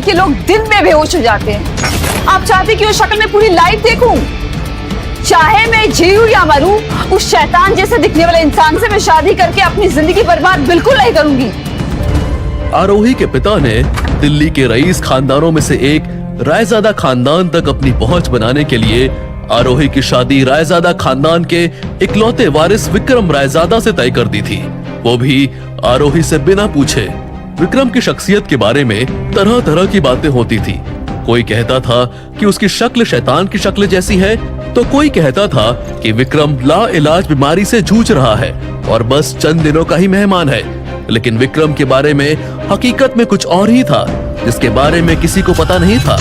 के लोग दिन में बेहोश हो जाते हैं। आप चाहते कि उस शक्ल में पूरी लाइफ देखूं? चाहे मैं जीऊं या मरूं, उस शैतान जैसे दिखने वाले इंसान से मैं शादी करके अपनी जिंदगी बर्बाद बिल्कुल नहीं करूंगी। आरोही के पिता ने दिल्ली के रईस खानदानों में से एक रायजादा खानदान तक अपनी पहुंच बनाने के लिए आरोही की शादी रायजादा खानदान के इकलौते वारिस विक्रम रायजादा से तय कर दी थी, वो भी आरोही से बिना पूछे। विक्रम की शख्सियत के बारे में तरह तरह की बातें होती थी। कोई कहता था कि उसकी शक्ल शैतान की शक्ल जैसी है, तो कोई कहता था कि विक्रम लाइलाज बीमारी से जूझ रहा है और बस चंद दिनों का ही मेहमान है। लेकिन विक्रम के बारे में हकीकत में कुछ और ही था, जिसके बारे में किसी को पता नहीं था।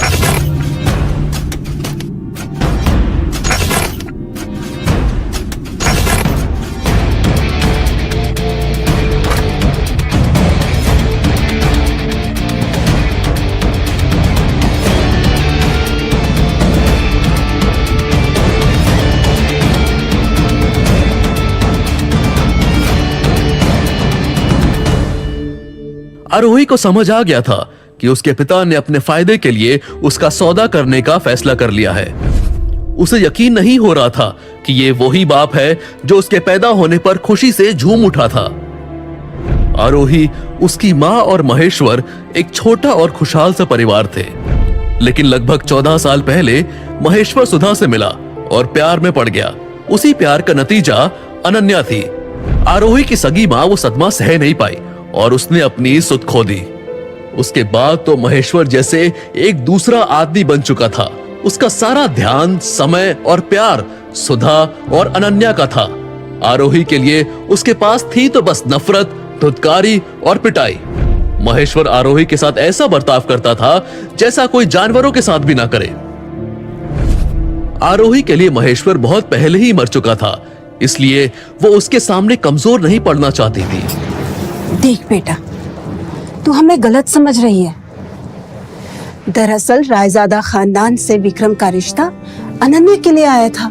आरोही को समझ आ गया था कि उसके पिता ने अपने फायदे के लिए उसका सौदा करने का फैसला कर लिया है। उसे यकीन नहीं हो रहा था कि ये वही बाप है जो उसके पैदा होने पर खुशी से झूम उठा था। आरोही, उसकी माँ और महेश्वर एक छोटा और खुशहाल सा परिवार थे। लेकिन लगभग 14 साल पहले महेश्वर सुधा से मिला और प्यार में पड़ गया। उसी प्यार का नतीजा अनन्या थी। आरोही की सगी माँ वो सदमा सह नहीं पाई और उसने अपनी सुध खो दी। उसके बाद तो महेश्वर जैसे एक दूसरा आदमी बन चुका था। उसका सारा ध्यान, समय और प्यार सुधा और अनन्या का था। आरोही के लिए उसके पास थी तो बस नफरत, धुतकारी और पिटाई। महेश्वर आरोही के साथ ऐसा बर्ताव करता था जैसा कोई जानवरों के साथ भी ना करे। आरोही के लिए महेश्वर बहुत पहले ही मर चुका था, इसलिए वो उसके सामने कमजोर नहीं पड़ना चाहती थी। देख बेटा, तू हमें गलत समझ रही है। दरअसल रायजादा खानदान से विक्रम का रिश्ता अनन्या के लिए आया था,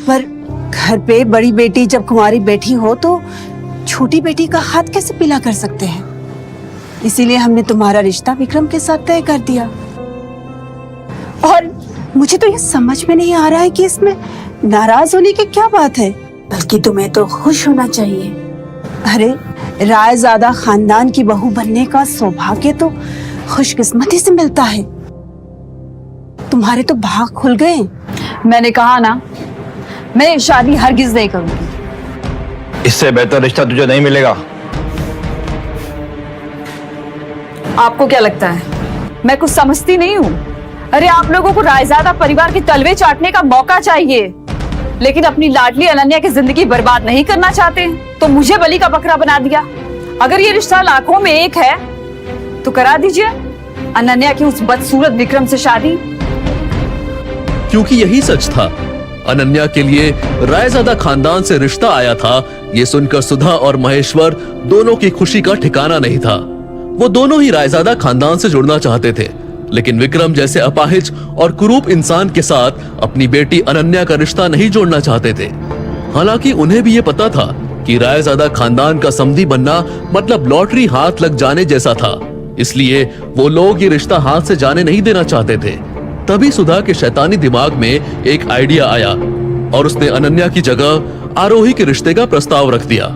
पर घर पे बड़ी बेटी जब कुंवारी बैठी हो तो छोटी बेटी का हाथ कैसे पीला कर सकते हैं। इसीलिए हमने तुम्हारा रिश्ता विक्रम के साथ तय कर दिया। और मुझे तो ये समझ में नहीं आ रहा है कि इसमें नाराज होने की क्या बात है, बल्कि तुम्हें तो खुश होना चाहिए। अरे, रायजादा खानदान की बहू बनने का सौभाग्य तो खुशकिस्मती से मिलता है। तुम्हारे तो भाग खुल गए। मैंने कहा ना, मैं ये शादी हरगिज नहीं करूंगी। इससे बेहतर रिश्ता तुझे नहीं मिलेगा। आपको क्या लगता है मैं कुछ समझती नहीं हूँ? अरे, आप लोगों को रायजादा परिवार के तलवे चाटने का मौका चाहिए, लेकिन अपनी लाडली अनन्या की जिंदगी बर्बाद नहीं करना चाहते, तो मुझे बलि का बकरा बना दिया। अगर ये रिश्ता लाखों में एक है तो करा दीजिए अनन्या की उस बदसूरत विक्रम से शादी। क्योंकि यही सच था। अनन्या के लिए रायजादा खानदान से रिश्ता आया था, ये सुनकर सुधा और महेश्वर दोनों की खुशी का ठिकाना नहीं था। वो दोनों ही रायजादा खानदान से जुड़ना चाहते थे, लेकिन विक्रम जैसे अपाहिज और कुरूप इंसान के साथ अपनी बेटी अनन्या का रिश्ता नहीं जोड़ना चाहते थे। हालांकि उन्हें भी ये पता था कि रायजादा खानदान का समधी बनना मतलब लॉटरी हाथ लग जाने जैसा था, इसलिए वो लोग ये रिश्ता हाथ से जाने नहीं देना चाहते थे। तभी सुधा के शैतानी दिमाग में एक आइडिया आया और उसने अनन्या की जगह आरोही के रिश्ते का प्रस्ताव रख दिया।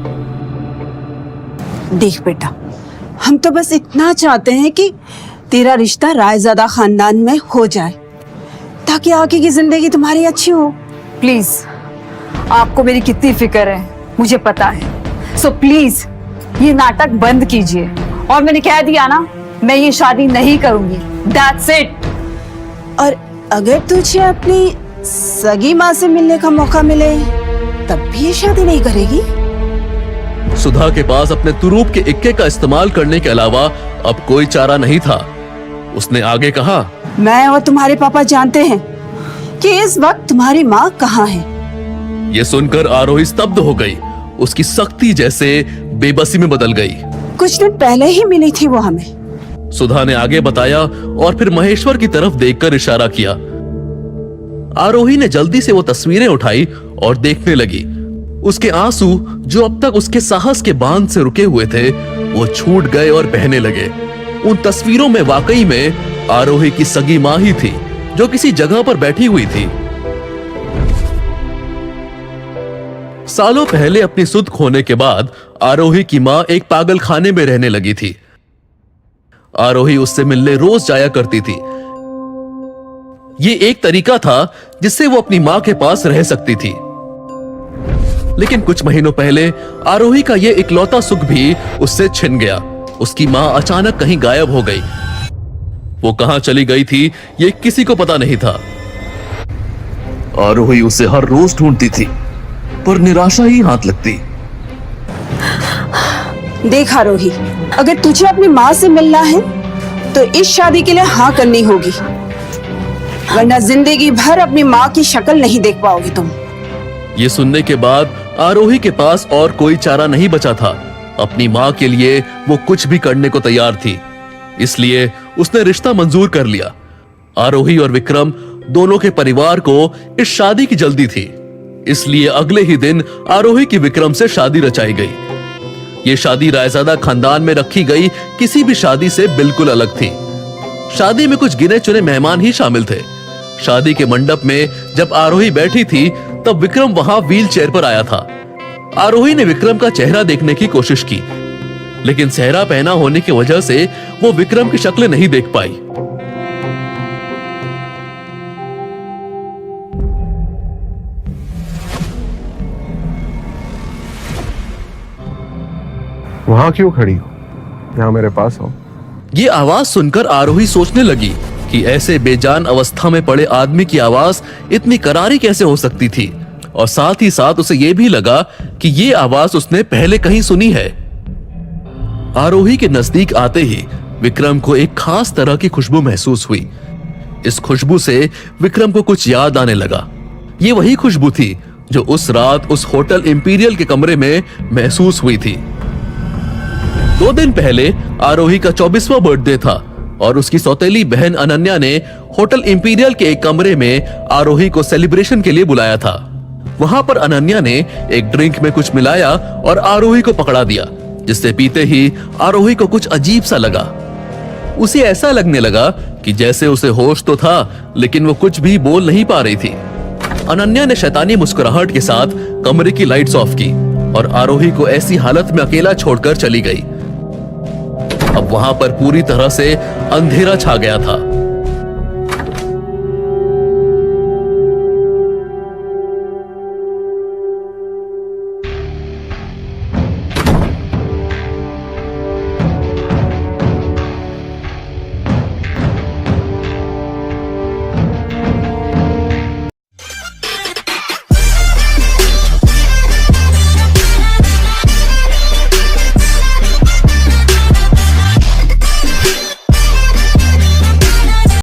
देख बेटा, हम तो बस इतना चाहते हैं कि तेरा रिश्ता रायजादा खानदान में हो जाए, ताकि आगे की जिंदगी तुम्हारी अच्छी हो। प्लीज, आपको मेरी कितनी फिक्र है मुझे पता है। सो प्लीज ये नाटक बंद कीजिए। और मैंने कह दिया ना, मैं ये शादी नहीं करूंगी। That's it। और अगर तुझे अपनी सगी माँ से मिलने का मौका मिले तब भी ये शादी नहीं करेगी? सुधा के पास अपने तुरूप के इक्के का इस्तेमाल करने के अलावा अब कोई चारा नहीं था। उसने आगे कहा, मैं और तुम्हारे पापा जानते हैं कि इस वक्त तुम्हारी माँ कहाँ है। ये सुनकर आरोही स्तब्ध हो गई। उसकी सख्ती जैसे बेबसी में बदल गई। कुछ दिन पहले ही मिली थी वो हमें। सुधा ने आगे बताया और फिर महेश्वर की तरफ देखकर इशारा किया। आरोही ने जल्दी से वो तस्वीरें उठाई और देखने लगी। उसके आंसू, जो अब तक उसके साहस के बांध से रुके हुए थे, वो छूट गए और बहने लगे। उन तस्वीरों में वाकई में आरोही की सगी मां ही थी, जो किसी जगह पर बैठी हुई थी। सालों पहले अपनी सुध खोने के बाद आरोही की मां एक पागल खाने में रहने लगी थी। आरोही उससे मिलने रोज जाया करती थी। ये एक तरीका था जिससे वो अपनी मां के पास रह सकती थी। लेकिन कुछ महीनों पहले आरोही का ये इकलौता सुख भी उससे छिन गया। उसकी मां अचानक कहीं गायब हो गई। वो कहां चली गई थी ये किसी को पता नहीं था। आरोही उसे हर रोज ढूंढती थी, पर निराशा ही हाथ लगती। देख आरोही, अगर तुझे अपनी माँ से मिलना है तो इस शादी के लिए हाँ करनी होगी, वरना जिंदगी भर अपनी माँ की शक्ल नहीं देख पाओगी तुम। ये सुनने के बाद आरोही के पास और कोई चारा नहीं बचा था। अपनी माँ के लिए वो कुछ भी करने को तैयार थी, इसलिए उसने रिश्ता मंजूर कर लिया। आरोही और विक्रम दोनों के परिवार को इस शादी की जल्दी थी, इसलिए अगले ही दिन आरोही की विक्रम से शादी रचाई गई। ये शादी रायजादा खानदान में रखी गई किसी भी शादी से बिल्कुल अलग थी। शादी में कुछ गिने चुने मेहमान ही शामिल थे। शादी के मंडप में जब आरोही बैठी थी तब विक्रम वहां व्हील चेयर पर आया था। आरोही ने विक्रम का चेहरा देखने की कोशिश की, लेकिन सेहरा पहना होने की वजह से वो विक्रम की शक्ल नहीं देख पाई। वहां क्यों खड़ी हो? यहाँ मेरे पास आओ। ये आवाज सुनकर आरोही सोचने लगी कि ऐसे बेजान अवस्था में पड़े आदमी की आवाज इतनी करारी कैसे हो सकती थी, और साथ ही साथ उसे यह भी लगा कि ये आवाज उसने पहले कहीं सुनी है। आरोही के नजदीक आते ही विक्रम को एक खास तरह की खुशबू महसूस हुई। इस खुशबू से विक्रम को कुछ याद आने लगा। ये वही खुशबू थी जो उस रात उस होटल इंपीरियल के कमरे में महसूस हुई थी। 2 दिन पहले आरोही का 24वां बर्थडे था और उसकी सौतेली बहन अनन्या ने होटल इंपीरियल के एक कमरे में आरोही को सेलिब्रेशन के लिए बुलाया था। वहां पर अनन्या ने एक ड्रिंक में कुछ मिलाया और आरोही को पकड़ा दिया, जिससे पीते ही आरोही को कुछ अजीब सा लगा। उसे ऐसा लगने लगा कि जैसे उसे होश तो था, लेकिन वो कुछ भी बोल नहीं पा रही थी। अनन्या ने शैतानी मुस्कुराहट के साथ कमरे की लाइट्स ऑफ की और आरोही को ऐसी हालत में अकेला छोड़कर चली गई। अब वहां पर पूरी तरह से अंधेरा छा गया था।